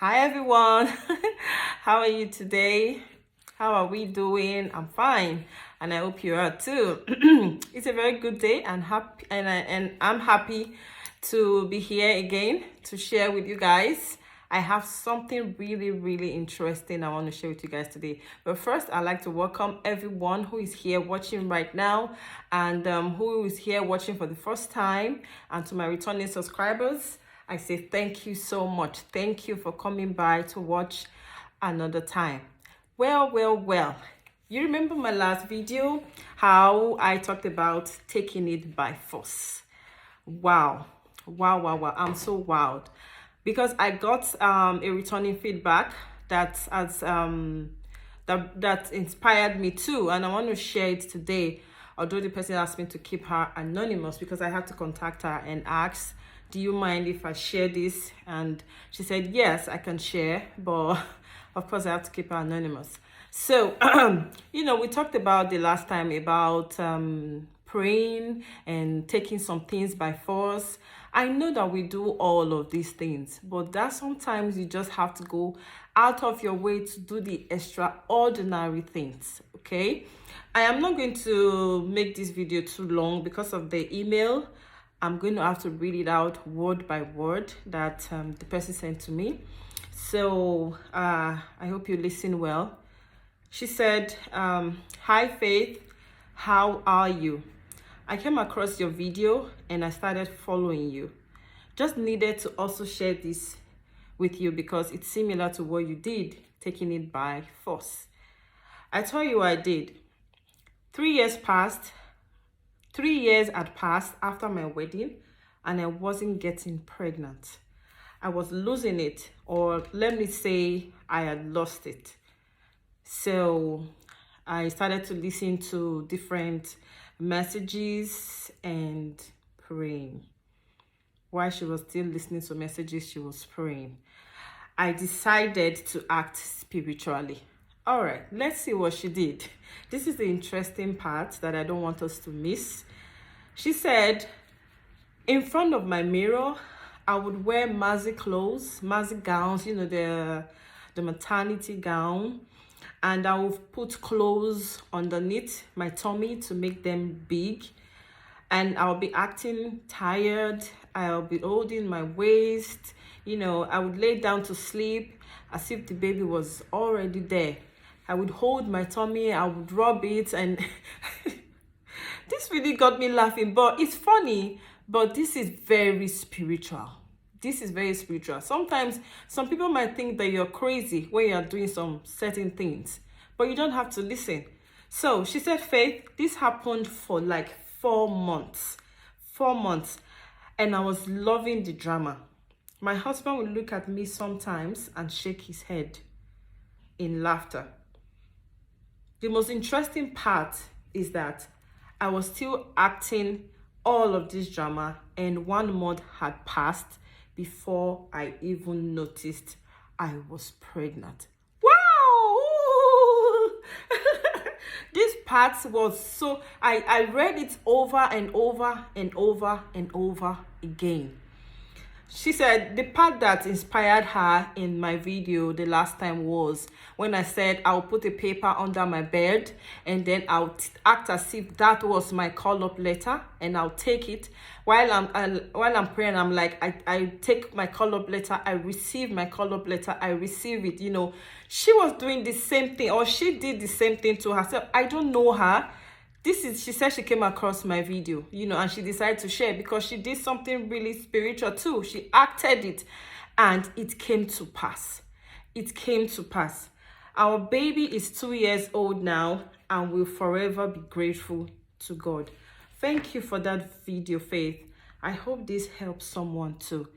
Hi everyone. How are you today? How are we doing? I'm fine, and I hope you are too. It's a very good day, and I'm happy to be here again to share with you guys. I have something really interesting I want to share with you guys today. But first, I'd like to welcome everyone who is here watching right now, and who is here watching for the first time, and to my returning subscribers. I say thank you so much. Thank you for coming by to watch another time. Well. You remember my last video, how I talked about taking it by force. Wow. I'm so wowed because I got a returning feedback that inspired me too, and I want to share it today. Although the person asked me to keep her anonymous because I had to contact her and ask, do you mind if I share this? And she said, yes, I can share, but of course I have to keep her anonymous. So, we talked about the last time about praying and taking some things by force. I know that we do all of these things, but that sometimes you just have to go out of your way to do the extraordinary things, okay? I am not going to make this video too long because of the email. I'm going to have to read it out word by word that the person sent to me. So I hope you listen well. She said, hi Faith, how are you? I came across your video and I started following you. Just needed to also share this with you because it's similar to what you did, taking it by force. I tell you I did. 3 years passed. 3 years had passed after my wedding and I wasn't getting pregnant. I was losing it, or let me say I had lost it. So I started to listen to different messages and praying. While she was still listening to messages, she was praying. I decided to act spiritually. All right, let's see what she did. This is the interesting part that I don't want us to miss. She said, in front of my mirror, I would wear maxi clothes, maxi gowns, the maternity gown, and I would put clothes underneath my tummy to make them big. And I'll be acting tired. I'll be holding my waist. I would lay down to sleep as if the baby was already there. I would hold my tummy, I would rub it, and this really got me laughing. But it's funny, but this is very spiritual. This is very spiritual. Sometimes some people might think that you're crazy when you're doing some certain things, but you don't have to listen. So she said, Faith, this happened for like 4 months. 4 months. And I was loving the drama. My husband would look at me sometimes and shake his head in laughter. The most interesting part is that I was still acting all of this drama, and 1 month had passed before I even noticed I was pregnant. Wow! This part was so, I read it over and over again. She said the part that inspired her in my video the last time was when I said I'll put a paper under my bed and then I'll act as if that was my call-up letter, and I'll take it while I'm praying. I'm like, I take my call-up letter, I receive my call-up letter, I receive it. She was doing the same thing, or she did the same thing to herself. I don't know her. She said she came across my video, and she decided to share because she did something really spiritual too. She acted it and it came to pass. It came to pass. Our baby is 2 years old now and will forever be grateful to God. Thank you for that video, Faith. I hope this helps someone too.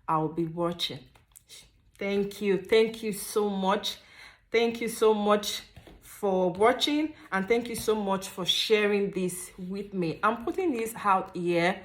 I'll be watching. Thank you. Thank you so much. Thank you so much for watching, and thank you so much for sharing this with me. I'm putting this out here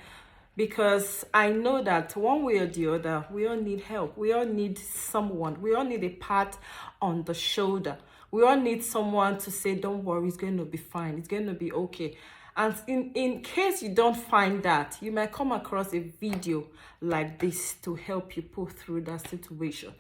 because I know that one way or the other, we all need help. We all need someone. We all need a pat on the shoulder. We all need someone to say, don't worry, it's going to be fine. It's going to be okay. And in case you don't find that, you might come across a video like this to help you pull through that situation.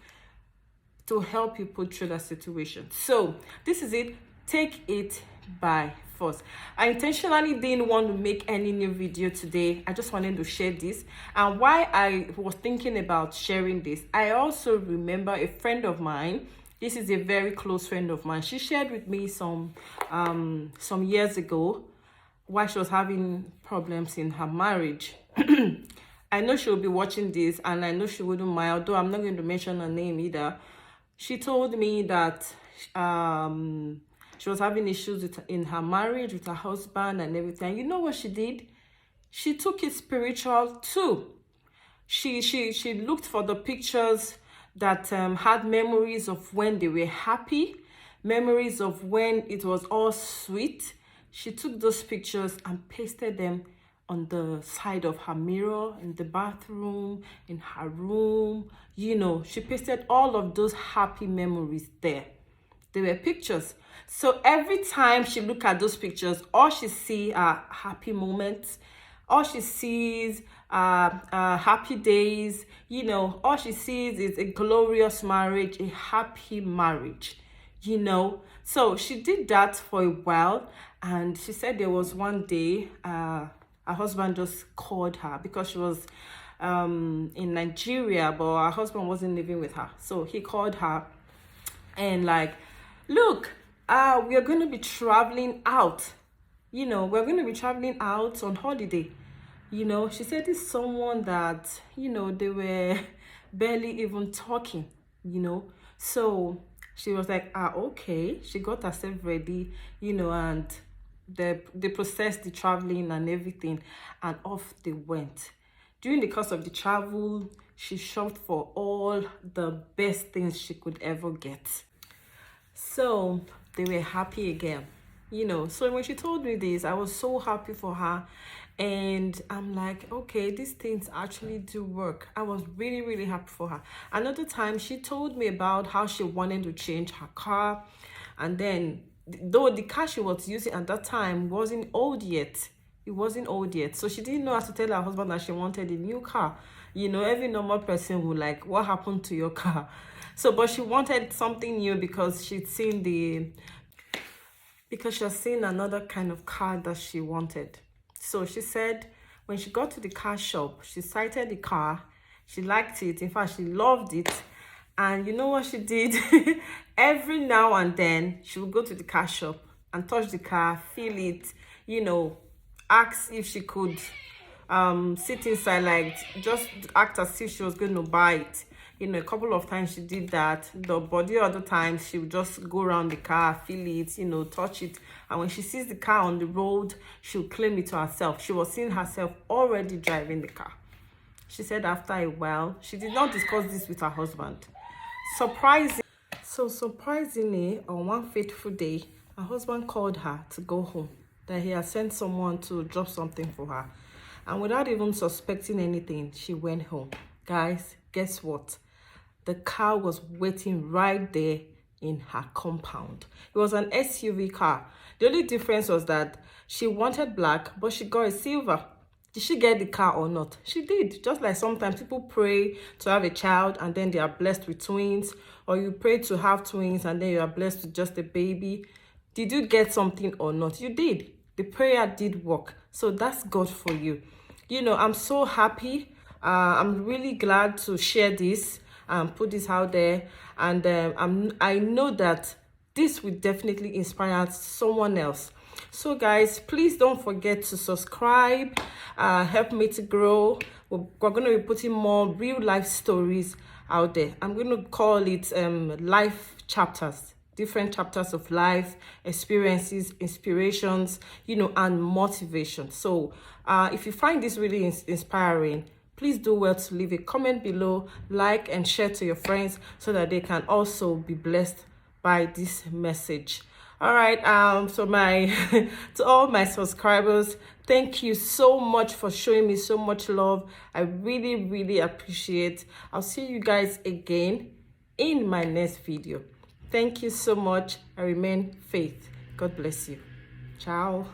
to help you put through that situation. So this is it. Take it by force. I intentionally didn't want to make any new video today. I just wanted to share this. And why I was thinking about sharing this, I also remember a friend of mine. This is a very close friend of mine. She shared with me some years ago why she was having problems in her marriage. I know she'll be watching this, and I know she wouldn't mind, although I'm not going to mention her name either. She told me that she was having issues in her marriage with her husband and everything. You know what she did? She took it spiritual too. She looked for the pictures that had memories of when they were happy, memories of when it was all sweet. She took those pictures and pasted them on the side of her mirror, in the bathroom, in her room. You know, she pasted all of those happy memories there. They were pictures. So every time she look at those pictures, all she see are happy moments. All she sees are happy days. You know, all she sees is a glorious marriage, a happy marriage. You know, so she did that for a while, and she said there was one day her husband just called her because she was in Nigeria, but her husband wasn't living with her. So he called her and like, look, we are going to be traveling out. You know, we're going to be traveling out on holiday. You know, she said it's someone that, you know, they were barely even talking, you know. So she was like, okay. She got herself ready, you know, and they processed the traveling and everything, and off they went. During the course of the travel, she shopped for all the best things she could ever get. So they were happy again, you know. So when she told me this, I was so happy for her. And I'm like, okay, these things actually do work. I was really, really happy for her. Another time, she told me about how she wanted to change her car. And then, though the car she was using at that time wasn't old yet, it wasn't old yet. So she didn't know how to tell her husband that she wanted a new car. You know, every normal person would like, what happened to your car? So, but she wanted something new because she'd seen because she had seen another kind of car that she wanted. So she said when she got to the car shop, she sighted the car. She liked it. In fact, she loved it. And you know what she did? Every now and then, she would go to the car shop and touch the car, feel it, you know, ask if she could sit inside, like just act as if she was going to buy it. You know, a couple of times she did that. But the other times she would just go around the car, feel it, you know, touch it. And when she sees the car on the road, she'll claim it to herself. She was seeing herself already driving the car. She said after a while, she did not discuss this with her husband. Surprisingly, on one fateful day, her husband called her to go home, that he had sent someone to drop something for her. And without even suspecting anything, she went home. Guys, guess what? The car was waiting right there in her compound. It was an SUV car. The only difference was that she wanted black, but she got a silver. Did she get the car or not? She did. Just like sometimes people pray to have a child and then they are blessed with twins, or you pray to have twins and then you are blessed with just a baby. Did you get something or not? You did. The prayer did work. So that's God for you. You know, I'm so happy. I'm really glad to share this and put this out there. And I know that this will definitely inspire someone else. So guys, please don't forget to subscribe, help me to grow. We're going to be putting more real life stories out there. I'm going to call it life chapters, different chapters of life, experiences, inspirations, you know, and motivation. So if you find this really inspiring, please do well to leave a comment below, like and share to your friends so that they can also be blessed by this message. All right, so to all my subscribers, thank you so much for showing me so much love. I really, really appreciate. I'll see you guys again in my next video. Thank you so much. I remain Faith. God bless you. Ciao.